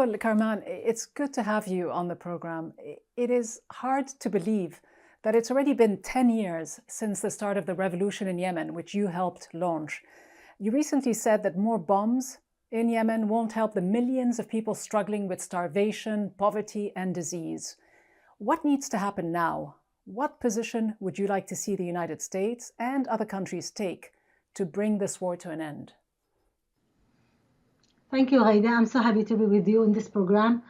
Tawakkol Karman, it's good to have you on the program. It is hard to believe that it's already been 10 years since the start of the revolution in Yemen, which you helped launch. You recently said that more bombs in Yemen won't help the millions of people struggling with starvation, poverty, and disease. What needs to happen now? What position would you like to see the United States and other countries take to bring this war to an end? Thank you, Ghida. I'm so happy to be with you in this program.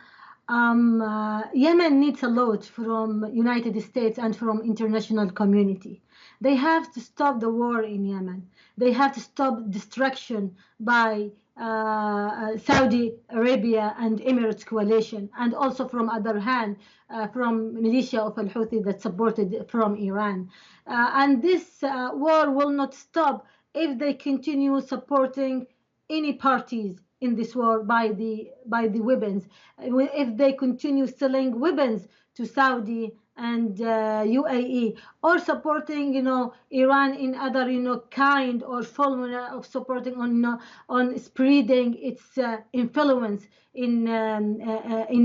Yemen needs a lot from United States and from international community. They have to stop the war in Yemen. They have to stop destruction by Saudi Arabia and Emirates coalition, and also from other hand from militia of Al-Houthi that supported from Iran. And this war will not stop if they continue supporting any parties in this war by the weapons. If they continue selling weapons to Saudi and UAE, or supporting Iran in other kind or formula of supporting on spreading its influence in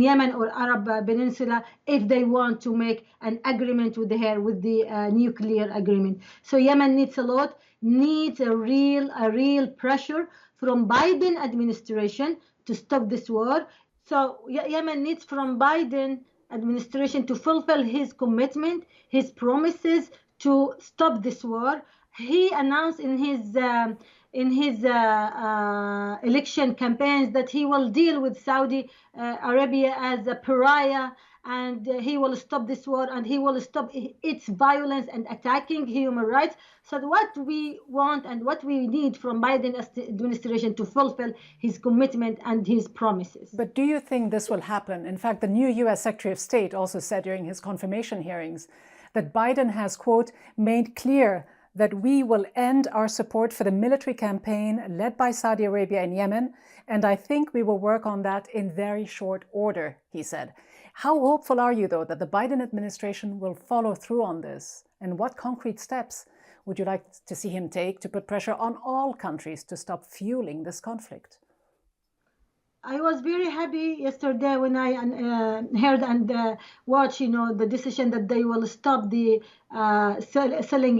Yemen or Arab Peninsula, if they want to make an agreement with the nuclear agreement. So Yemen needs a real pressure from Biden administration to stop this war. So Yemen needs from Biden administration to fulfill his commitment, his promises to stop this war. He announced in his election campaigns that he will deal with Saudi Arabia as a pariah, and he will stop this war, and he will stop its violence and attacking human rights. So what we want and what we need from Biden administration to fulfill his commitment and his promises. But do you think this will happen? In fact, the new US Secretary of State also said during his confirmation hearings that Biden has, quote, made clear that we will end our support for the military campaign led by Saudi Arabia in Yemen, and I think we will work on that in very short order, he said. How hopeful are you, though, that the Biden administration will follow through on this? And what concrete steps would you like to see him take to put pressure on all countries to stop fueling this conflict? I was very happy yesterday when I heard and watched, the decision that they will stop the selling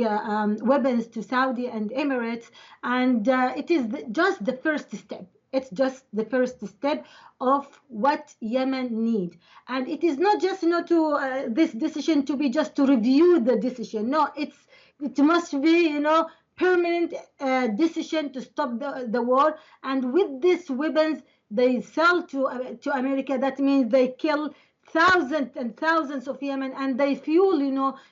weapons to Saudi and Emirates, and it is just the first step. It's just the first step of what Yemen need, and it is not just to this decision to be just to review the decision. No, it must be permanent decision to stop the war, and with these weapons they sell to America. That means they kill thousands and thousands of Yemen, and they fuel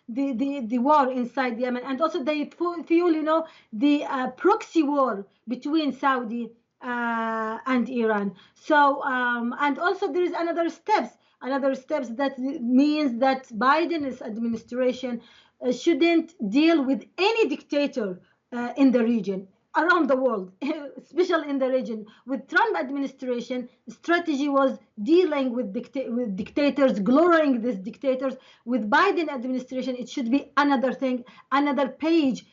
the war inside Yemen, and also they fuel the proxy war between Saudi and Iran. So and also there is another steps that means that Biden's administration shouldn't deal with any dictator in the region, around the world, especially in the region. With Trump administration, strategy was dealing with dictators, glorifying these dictators. With Biden administration, it should be another thing, another page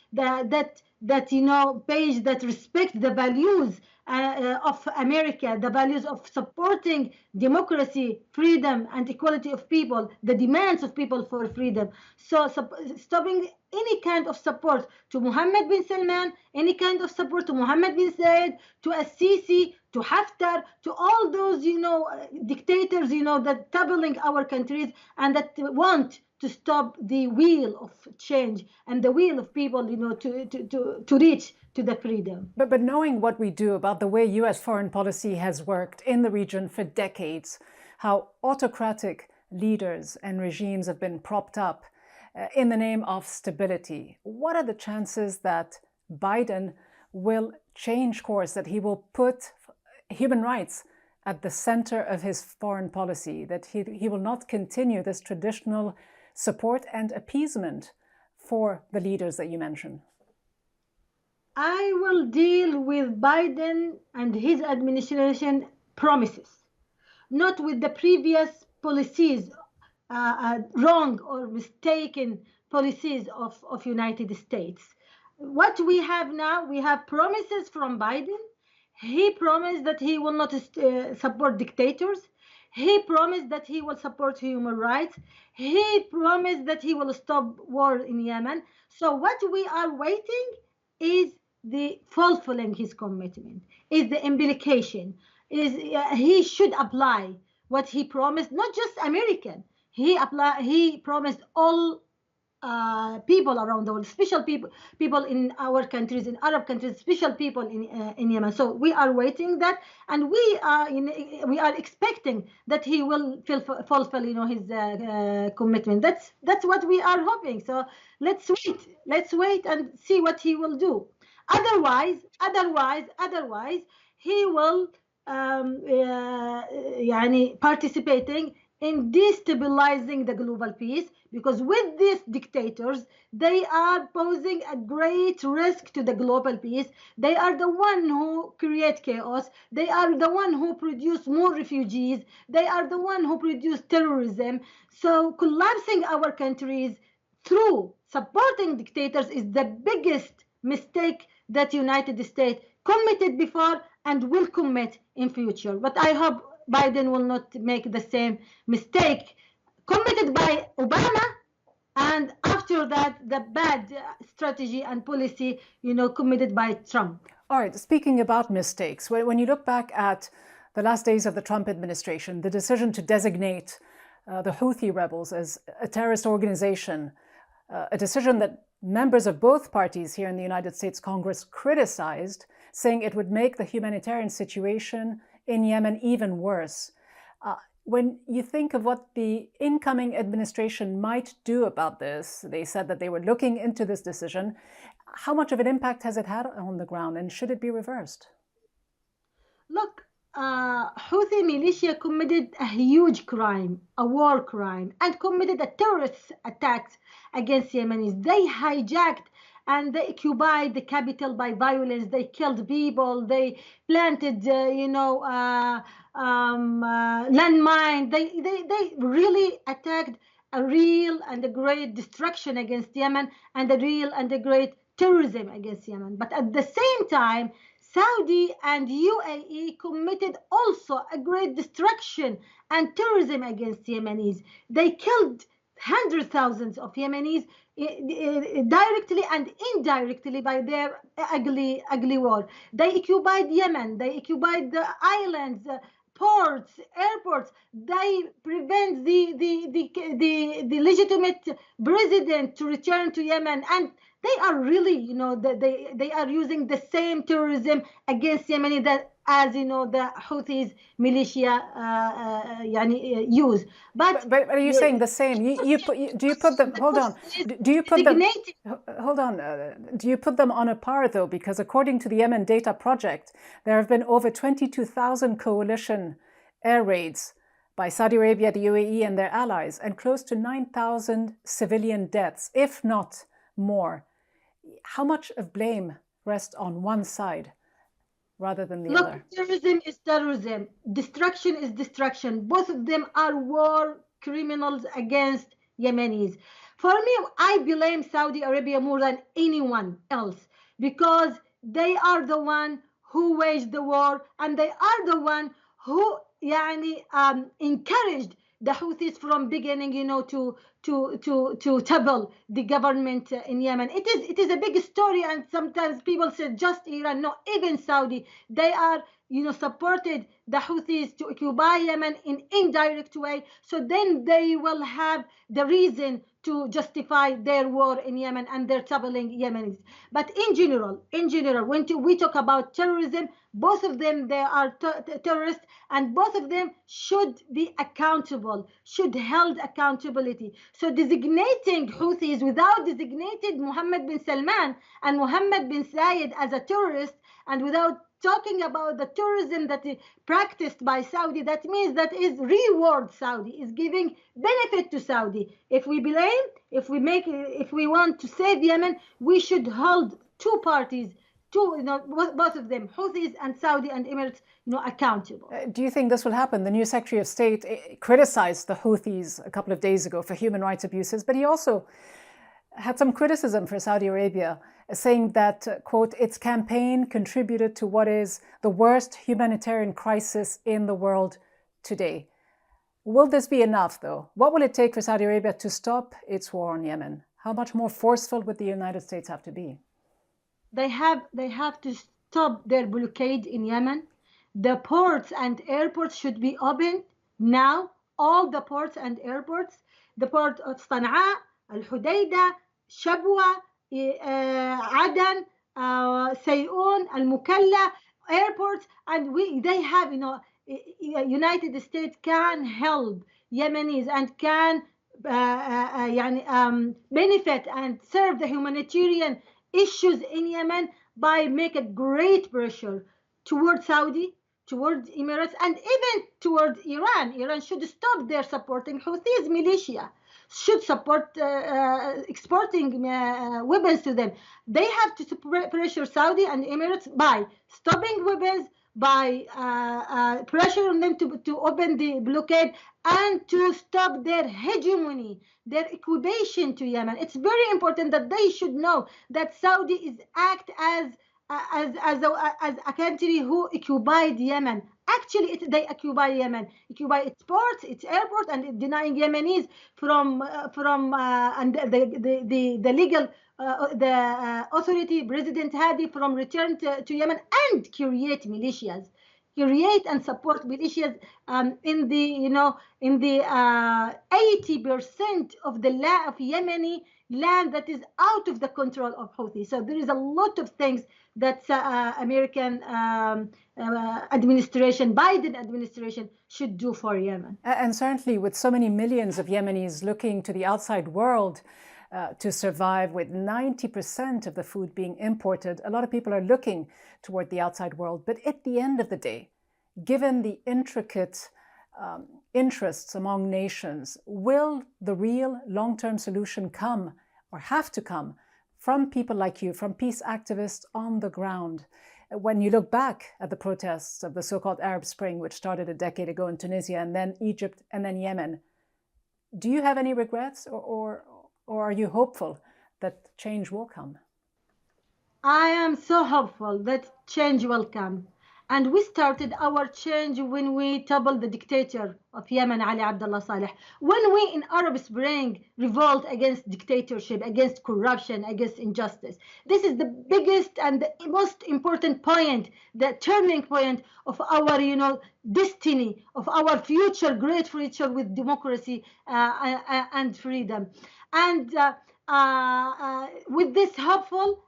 page that respects the values of America, the values of supporting democracy, freedom, and equality of people, the demands of people for freedom. So stopping any kind of support to Mohammed bin Salman, any kind of support to Mohammed bin Zayed, to Assisi, to Haftar, to all those dictators that troubling our countries and that want to stop the wheel of change and the will of people to reach to the freedom. But knowing what we do about the way US foreign policy has worked in the region for decades, how autocratic leaders and regimes have been propped up in the name of stability, what are the chances that Biden will change course, that he will put human rights at the center of his foreign policy, that he will not continue this traditional support and appeasement for the leaders that you mentioned? I will deal with Biden and his administration promises, not with the previous policies, wrong or mistaken policies of United States. What we have now, we have promises from Biden. He promised that he will not support dictators. He promised that he will support human rights. He promised that he will stop war in Yemen. So what we are waiting is the fulfilling his commitment, is the implication, is he should apply what he promised, not just American. He promised all people around the world, special people in our countries, in Arab countries, special people in Yemen. So we are waiting that, and we are expecting that he will fulfill, his commitment. That's what we are hoping. So let's wait and see what he will do. Otherwise, he will participating in destabilizing the global peace, because with these dictators, they are posing a great risk to the global peace. They are the one who create chaos. They are the one who produce more refugees. They are the one who produce terrorism. So collapsing our countries through supporting dictators is the biggest mistake that United States committed before and will commit in future. But I hope Biden will not make the same mistake committed by Obama, and after that, the bad strategy and policy, committed by Trump. All right, speaking about mistakes, when you look back at the last days of the Trump administration, the decision to designate the Houthi rebels as a terrorist organization, a decision that members of both parties here in the United States Congress criticized, saying it would make the humanitarian situation in Yemen even worse. When you think of what the incoming administration might do about this, they said that they were looking into this decision. How much of an impact has it had on the ground, and should it be reversed? Look, Houthi militia committed a huge crime, a war crime, and committed a terrorist attack against Yemenis. They hijacked and they occupied the capital by violence. They killed people. They planted, landmine. They really attacked a real and a great destruction against Yemen, and a real and a great terrorism against Yemen. But at the same time, Saudi and UAE committed also a great destruction and terrorism against Yemenis. They killed hundreds of thousands of Yemenis directly and indirectly by their ugly war. They occupied Yemen. They occupied the islands, ports, airports. They prevent the legitimate president to return to Yemen, and they are really, they are using the same terrorism against Yemeni that as the Houthis militia use. But are you saying the same? Do you put them? Hold on. Do you put them? Hold on. Do you put them on a par though? Because according to the Yemen Data Project, there have been over 22,000 coalition air raids by Saudi Arabia, the UAE, and their allies, and close to 9,000 civilian deaths, if not more. How much of blame rests on one side rather than the other? Terrorism is terrorism. Destruction is destruction. Both of them are war criminals against Yemenis. For me, I blame Saudi Arabia more than anyone else, because they are the one who waged the war, and they are the one who encouraged the Houthis from beginning, to topple the government in Yemen. It is a big story, and sometimes people say just Iran. No, even Saudi, they are supported the Houthis to occupy Yemen in indirect way. So then they will have the reason to justify their war in Yemen and their toppling Yemenis. But in general, when we talk about terrorism, both of them, they are terrorists, and both of them should be accountable, should held accountability. So designating Houthis without designating Mohammed bin Salman and Mohammed bin Zayed as a terrorist, and without talking about the terrorism that is practiced by Saudi, that means that is reward Saudi, is giving benefit to Saudi. If we blame, if we want to save Yemen, we should hold two parties, both of them, Houthis and Saudi and Emirates, accountable. Do you think this will happen? The new Secretary of State criticized the Houthis a couple of days ago for human rights abuses, but he also had some criticism for Saudi Arabia, saying that, quote, its campaign contributed to what is the worst humanitarian crisis in the world today. Will this be enough, though? What will it take for Saudi Arabia to stop its war on Yemen? How much more forceful would the United States have to be? They have to stop their blockade in Yemen. The ports and airports should be open now. All the ports and airports, the port of Sana'a, Al Hudaydah, Shabwa, Aden, Sayoun, Al Mukalla airports, and they have, United States can help Yemenis and can benefit and serve the humanitarian issues in Yemen by making great pressure towards Saudi, towards Emirates, and even towards Iran. Iran should stop their supporting Houthis militia, should support exporting weapons to them. They have to pressure Saudi and Emirates by stopping weapons, by pressuring them to open the blockade and to stop their hegemony, their occupation to Yemen. It's very important that they should know that Saudi is act as a country who occupied Yemen. Actually, they occupy Yemen, occupy its ports, its airport, and denying Yemenis from and the legal authority, President Hadi, from return to Yemen, and create militias, create and support militias in the 80% of the land of Yemeni land that is out of the control of Houthi. So there is a lot of things that American administration, Biden administration, should do for Yemen. And certainly with so many millions of Yemenis looking to the outside world to survive, with 90% of the food being imported, a lot of people are looking toward the outside world. But at the end of the day, given the intricate interests among nations, will the real long-term solution come, or have to come, from people like you, from peace activists on the ground? When you look back at the protests of the so-called Arab Spring, which started a decade ago in Tunisia, and then Egypt, and then Yemen, do you have any regrets, or are you hopeful that change will come? I am so hopeful that change will come. And we started our change when we toppled the dictator of Yemen, Ali Abdullah Saleh. When we in Arab Spring revolt against dictatorship, against corruption, against injustice. This is the biggest and the most important point, the turning point of our, destiny, of our future, great future with democracy and freedom. And with this hopeful,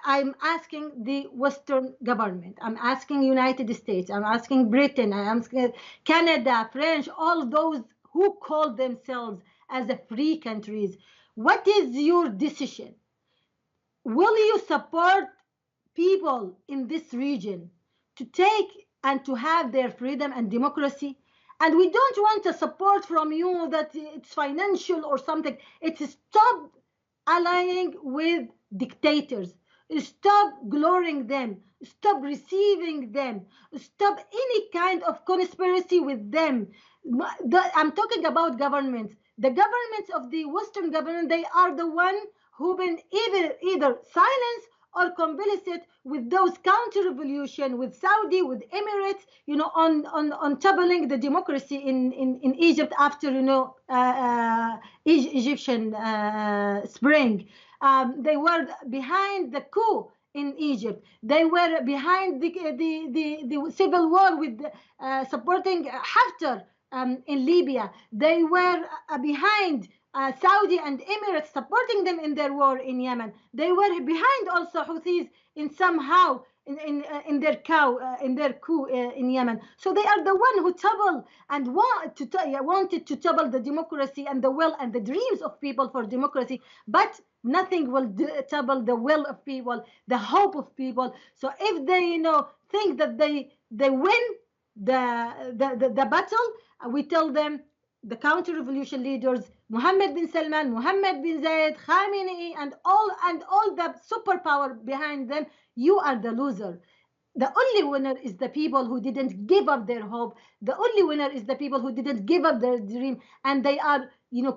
I'm asking the Western government, I'm asking United States, I'm asking Britain, I'm asking Canada, French, all those who call themselves as a free countries. What is your decision? Will you support people in this region to take and to have their freedom and democracy? And we don't want a support from you that it's financial or something. It's stop allying with dictators. Stop glorying them. Stop receiving them. Stop any kind of conspiracy with them. I'm talking about governments. The governments of the Western government, they are the one who've been either silenced or complicit with those counter-revolution with Saudi, with Emirates, on toppling the democracy in Egypt after, Egyptian Spring. They were behind the coup in Egypt. They were behind the civil war with supporting Haftar in Libya. They were behind Saudi and Emirates, supporting them in their war in Yemen. They were behind also Houthis in somehow in their coup in Yemen. So they are the one who toppled and wanted to topple the democracy and the will and the dreams of people for democracy. But nothing will topple the will of people, the hope of people. So if they think that they win the battle, we tell them, the counter-revolution leaders, Mohammed bin Salman, Mohammed bin Zayed, Khamenei, and all the superpower behind them, you are the loser. The only winner is the people who didn't give up their hope. The only winner is the people who didn't give up their dream, and they are,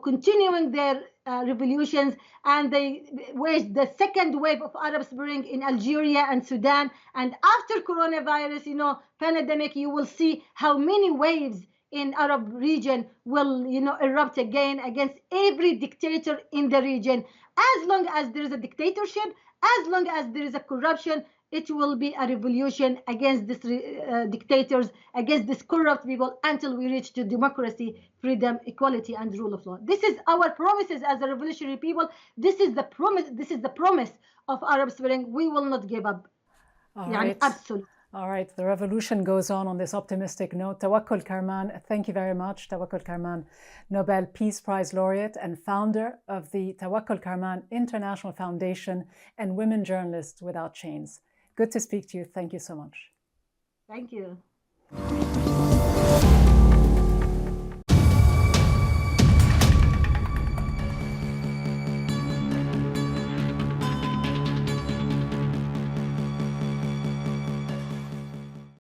continuing their revolutions, and they waged the second wave of Arab Spring in Algeria and Sudan. And after coronavirus, pandemic, you will see how many waves in Arab region will, erupt again against every dictator in the region. As long as there is a dictatorship, as long as there is a corruption, it will be a revolution against these dictators, against these corrupt people, until we reach to democracy, freedom, equality, and rule of law. This is our promises as a revolutionary people. This is the promise. This is the promise of Arab Spring. We will not give up. All right. Absolutely. All right, the revolution goes on this optimistic note. Tawakkol Karman, thank you very much. Tawakkol Karman, Nobel Peace Prize laureate and founder of the Tawakkol Karman International Foundation and Women Journalists Without Chains. Good to speak to you. Thank you so much. Thank you.